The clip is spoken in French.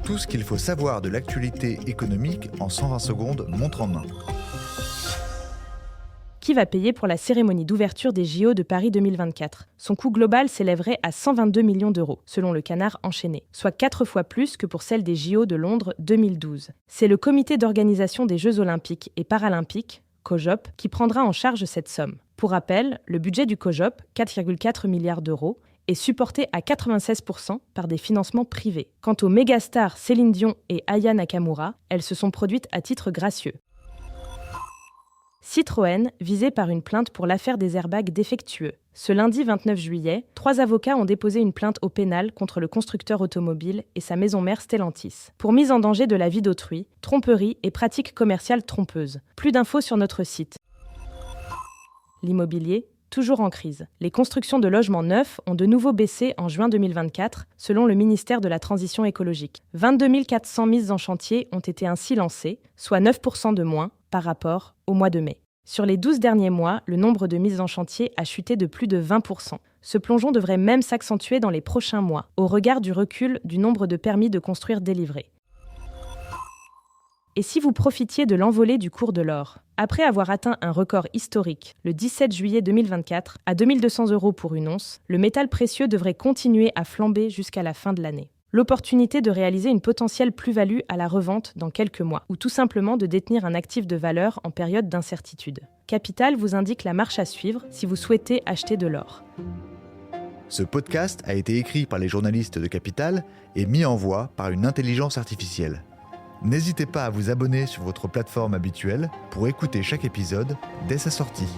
Tout ce qu'il faut savoir de l'actualité économique en 120 secondes, montre en main. Qui va payer pour la cérémonie d'ouverture des JO de Paris 2024 ? Son coût global s'élèverait à 122 millions d'euros, selon le Canard enchaîné, soit 4 fois plus que pour celle des JO de Londres 2012. C'est le comité d'organisation des Jeux Olympiques et Paralympiques, COJOP, qui prendra en charge cette somme. Pour rappel, le budget du COJOP, 4,4 milliards d'euros, est supporté à 96% par des financements privés. Quant aux mégastars Céline Dion et Aya Nakamura, elles se sont produites à titre gracieux. Citroën, visé par une plainte pour l'affaire des airbags défectueux. Ce lundi 29 juillet, 3 avocats ont déposé une plainte au pénal contre le constructeur automobile et sa maison mère Stellantis, pour mise en danger de la vie d'autrui, tromperie et pratiques commerciales trompeuses. Plus d'infos sur notre site. L'immobilier, toujours en crise. Les constructions de logements neufs ont de nouveau baissé en juin 2024, selon le ministère de la Transition écologique. 22 400 mises en chantier ont été ainsi lancées, soit 9% de moins par rapport au mois de mai. Sur les 12 derniers mois, le nombre de mises en chantier a chuté de plus de 20%. Ce plongeon devrait même s'accentuer dans les prochains mois, au regard du recul du nombre de permis de construire délivrés. Et si vous profitiez de l'envolée du cours de l'or ? Après avoir atteint un record historique le 17 juillet 2024 à 2200 € pour une once, le métal précieux devrait continuer à flamber jusqu'à la fin de l'année. L'opportunité de réaliser une potentielle plus-value à la revente dans quelques mois, ou tout simplement de détenir un actif de valeur en période d'incertitude. Capital vous indique la marche à suivre si vous souhaitez acheter de l'or. Ce podcast a été écrit par les journalistes de Capital et mis en voix par une intelligence artificielle. N'hésitez pas à vous abonner sur votre plateforme habituelle pour écouter chaque épisode dès sa sortie.